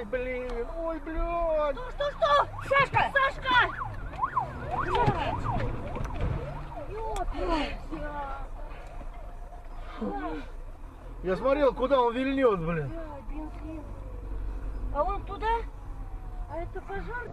Ой, блин, ой, блядь. Что? Сашка! Сашка! Я смотрел, куда он вильнет, блин. А он туда? А это пожар?